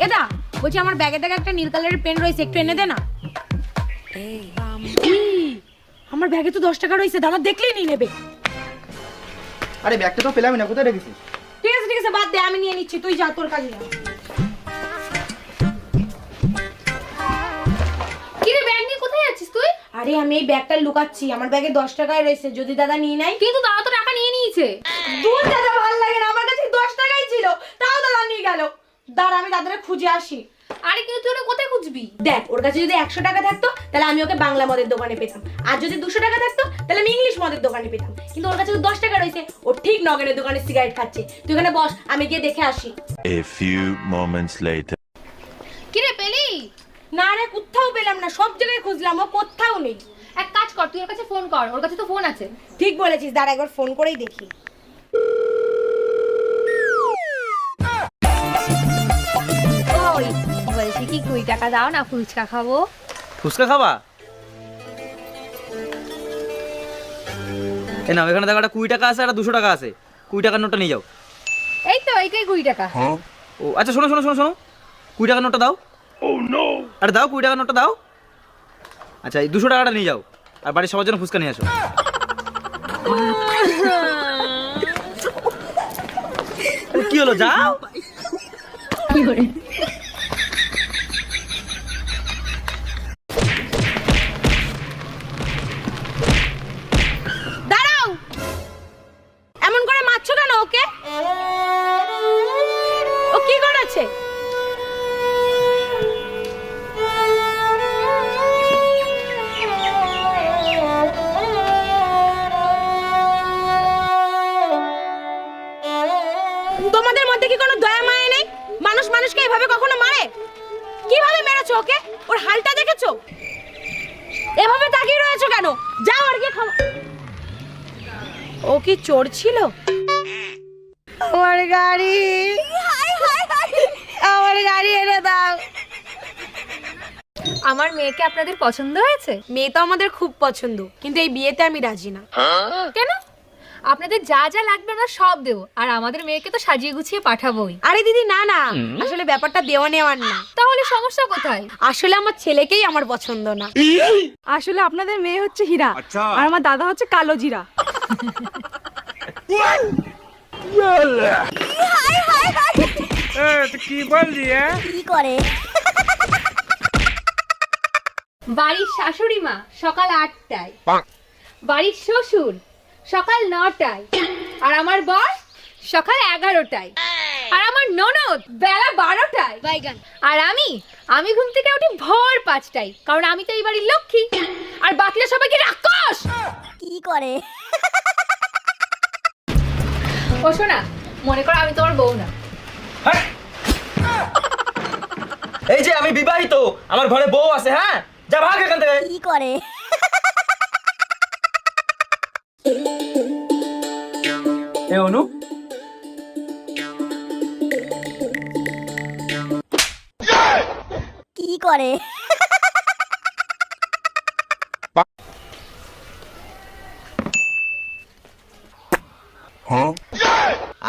এদা বলছি আমার ব্যাগে থেকে একটা নীল কালারের পেন রয়েছে, একটু এনে দে না। আমার ব্যাগে তো 10 টাকা রয়েছে, দাদা দেখলেই নিয়ে নেবে। আরে ব্যাগটা তো পেলামই না, কোথায় রেখেছিস? ঠিক আছে বাদ দে, আমি নিয়ে নিচ্ছি, তুই যা তোর কাজে যা। কি রে, ব্যাগ নিয়ে কোথায় যাচ্ছিস তুই? আরে আমি এই ব্যাগটা লুকাচ্ছি, আমার ব্যাগে 10 টাকাই রয়েছে, যদি দাদা নিয়ে নেয়। কিন্তু দাদা তো টাকা নিয়ে নিয়েছে। দূর দাদা, ভালো লাগে না, আমার কাছে 10 টাকাই ছিল, তাও দাদা নিয়ে গেল। দাঁড়া আমি দাদারে খুঁজে আসি। আরে কিন্তু তুই ওরা কোথায় খুঁজবি? দেখ, ওর কাছে যদি 100 টাকা থাকতো তাহলে আমি ওকে বাংলা মদের দোকানে পেতাম, আর যদি 200 টাকা থাকতো তাহলে আমি ইংলিশ মদের দোকানে পেতাম। কিন্তু ওর কাছে তো 10 টাকা রয়েছে, ও ঠিক নগেনের দোকানে সিগারেট খাচ্ছে। তুই এখানে বস, আমি গিয়ে দেখে আসি। A few moments later. কি রে, পেলি? না রে, কোথাও পেলাম না, সব জায়গায় খুঁজলাম, ও কোথাও নেই। এক কাজ কর, তুই ওর কাছে ফোন কর, ওর কাছে তো ফোন আছে। ঠিক বলেছিস, দাঁড়া একবার ফোন করেই দেখি। ওই বলছি কি 20 টাকা দাও না, ফুচকা খাবো। ফুচকা খাবা? এ নাও, এখানে দেখো একটা 20 টাকা আছে আর 200 টাকা আছে। 20 টাকার নোটটা নিয়ে যাও। এই তো এইটাই 20 টাকা। ও আচ্ছা, শোনো 20 টাকার নোটটা দাও। আরে দাও, 20 টাকার নোটটা দাও। আচ্ছা, এই 200 টাকাটা নিয়ে যাও, আর বাড়ির সবার জন্য ফুচকা নিয়ে আসো। কি হলো, যাও। কি করে? দাঁড়াও, এমন করে মারছো কেন ওকে? ও কি করেছে? তোমাদের মধ্যে কি কোনো দয়া মায়া নেই? মানুষ মানুষকে এভাবে কখনো মারে? কিভাবে মেরেছো ওকে? ওর হালটা দেখেছো? এভাবে তাকিয়ে রয়েছো কেন? যাও আর গিয়ে খাও। ও কি চোর ছিল? আমার গাড়ি, আমার গাড়ি এনে দাও। আমার মেয়েকে আপনাদের পছন্দ হয়েছে? মেয়ে তো আমাদের খুব পছন্দ, কিন্তু এই বিয়েতে আমি রাজি না। কেন? আপনাদের যা যা লাগবে আমরা সব দেবো, আর আমাদের মেয়েকে তো সাজিয়ে গুছিয়ে পাঠাবোই। আরে দিদি, না না, আসলে ব্যাপারটা দেওয়া নেওয়ার না। তাহলে সমস্যা কোথায়? আসলে আমার ছেলেকেই আমার পছন্দ না। আসলে আপনাদের মেয়ে হচ্ছে হীরা, আর আমার দাদা হচ্ছে কালো জিরা। কি বললি? কি করে? বাড়ির শাশুড়ি মা সকাল 8টায়, বাড়ির শ্বশুর সকাল 9টায়, আর আমার বর সকাল 11টায়, আর আমার ননদ বেলা 12টায়, আর আমি ঘুম থেকে উঠি ভোর 5টায়, কারণ আমি তো এই বাড়ির লক্ষ্মী, আর বাকিরা সবাই কি রাক্ষস? কি করে? ও শোনা, মনে করো আমি তোমার বউ না। এই যে আমি বিবাহিত, আমার ঘরে বউ আছে। হ্যাঁ, যা ভাগ এখান থেকে। কি করে? এ অনু, কি করে?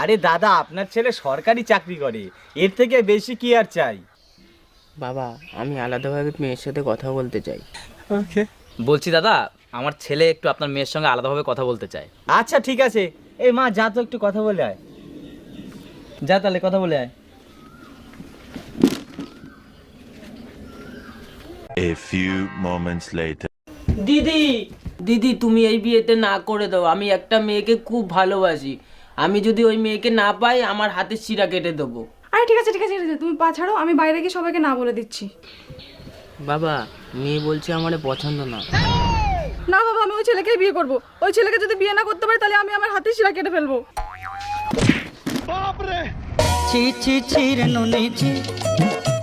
আরে দাদা, আপনার ছেলে সরকারি চাকরি করে, এর থেকে বেশি কি আর চাই? বাবা, আমি আলাদাভাবে মেয়ের সাথে কথা বলতে চাই। বলছি দাদা, আমার ছেলে একটু আপনার মেয়ের সঙ্গে আলাদাভাবে কথা বলতে চায়। আচ্ছা ঠিক আছে, এই মা যা তো একটু কথা বলে আয়। যা তাহলে কথা বলে আয়। A few moments later. দিদি, দিদি তুমি এই বিয়েতে না করে দাও, আমি একটা মেয়েকে খুব ভালোবাসি। আমি যদি ওই মেয়েকে না পাই, আমার হাতের শিরা কেটে দেবো। আরে ঠিক আছে, তুমি পা ছাড়ো, আমি বাইরে গিয়ে সবাইকে না বলে দিচ্ছি। বাবা, মেয়ে বলছে আমার পছন্দ না। না বাবা, আমি ওই ছেলেকেই বিয়ে করব। ওই ছেলেকে যদি বিয়ে না করতে পারি তাহলে আমি আমার হাতের শিরা কেটে ফেলবো। ছি ছি ছি রে নুনি ছি,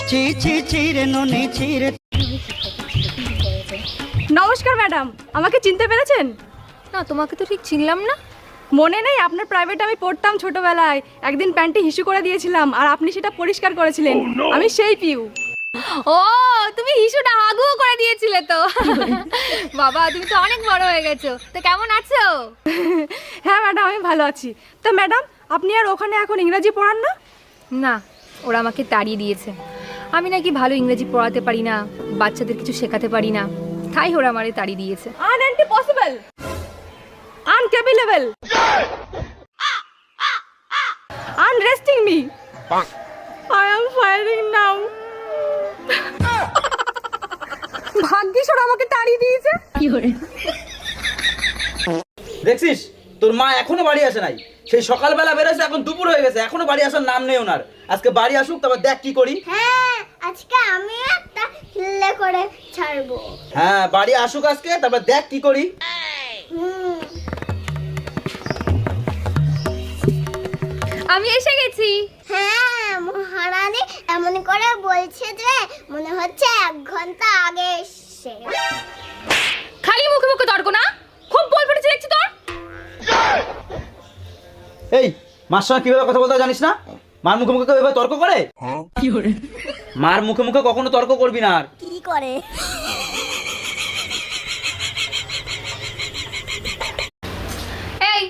ছি ছি ছি রে নুনি ছি রে। নমস্কার ম্যাডাম, আমাকে চিনতে পেরেছেন? না, তোমাকে তো ঠিক চিনলাম না। মনে নেই আপনার প্রাইভেট আমি পড়তাম ছোটবেলায়, একদিন প্যান্টে হিসু করে দিয়েছিলাম আর আপনি সেটা পরিষ্কার করেছিলেন। আমি সেই পিউ। ও, তুমি হিসুটা হাগুও করে দিয়েছিলে তো। বাবা, তুমি তো অনেক বড় হয়ে গেছো, তো কেমন আছো? হ্যাঁ ম্যাডাম, আমি ভালো আছি। তো ম্যাডাম, আপনি আর ওখানে এখন ইংরেজি পড়ান না? না, ওরা আমাকে তাড়িয়ে দিয়েছে। আমি নাকি ভালো ইংরেজি পড়াতে পারি না, বাচ্চাদের কিছু শেখাতে পারি না, তাই ওরা আমারে তাড়িয়ে দিয়েছে। আনএন্টিপসিবল, আনক্যাপেবল, আনরেস্টিং মি, আই অ্যাম ফায়ারিং নাও। ভাগ্যিস ওরা আমাকে তাড়িয়ে দিয়েছে। দেখছিস তোর মা এখনো বাড়ি আসে নাই, সেই সকালবেলা বেরোছে, এখন দুপুর হয়ে গেছে, এখনো বাড়ি আসার নাম নেই ওনার। আজকে বাড়ি আসুক, তারপর দেখ কি করি। হ্যাঁ, আজকে আমি একটা হিল্লে করে ছাড়বো। হ্যাঁ, বাড়ি আসুক আজকে, তারপর দেখ কি করি। হুম। আমি এসে গেছি। হ্যাঁ, মহারানী এমন করে বলছে যে মনে হচ্ছে 1 ঘন্টা আগে এসছে। খালি মুখে মুখে তর্ক না, খুব বল পড়েছে দেখছি তোর। এই মার সঙ্গে কিভাবে কথা বলতে হয় জানিস না? মার মুখে মুখে কেউ এভাবে তর্ক করে? মার মুখে মুখে কখনো তর্ক করবি না। আর কি করে? এই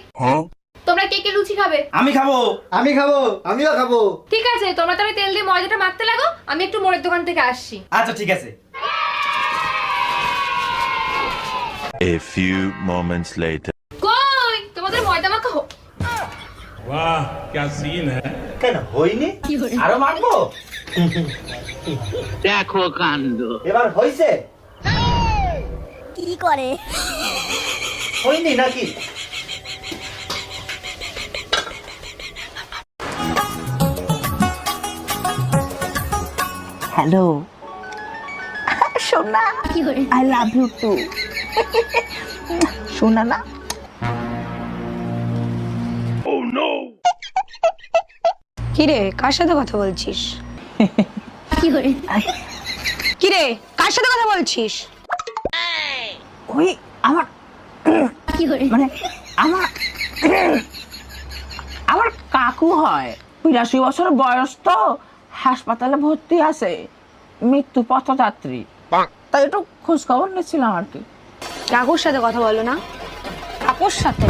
তোমরা কে কে লুচি খাবে? আমি খাবো। আমি খাবো। আমিও খাবো। ঠিক আছে, তোমরা তাহলে তেল দিয়ে ময়দাটা মাখতে লাগো, আমি একটু মোড়ের দোকান থেকে আসছি। আচ্ছা ঠিক আছে। A few moments later. কই তোমাদের ময়দা মাখা वाह क्या सीन है। কেন হইনি? আরো মারবো? দেখো কাণ্ড। এবার হইছে? কি করে? হইনি নাকি? হ্যালো সোনা, আই লাভ ইউ টু। সোনা না, কিরে কার সাথে কথা বলছিস? কিরে কার সাথে কথা বলছিস? ওই আমার মানে আমার আমার কাকু হয়, 82 বছর বয়স, তো হাসপাতালে ভর্তি আছে, মৃত্যু পথযাত্রী, তাই একটু খোঁজ খবর নিচ্ছিলাম আর কি। কাকুর সাথে কথা বলো না। কাকুর সাথে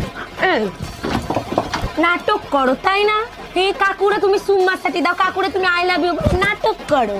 নাটক করো তাই না? এই কাকুরে তুমি সুম্মা সাথে দাও, কাকুরে তুমি আই লাভ ইউ নাটক করো।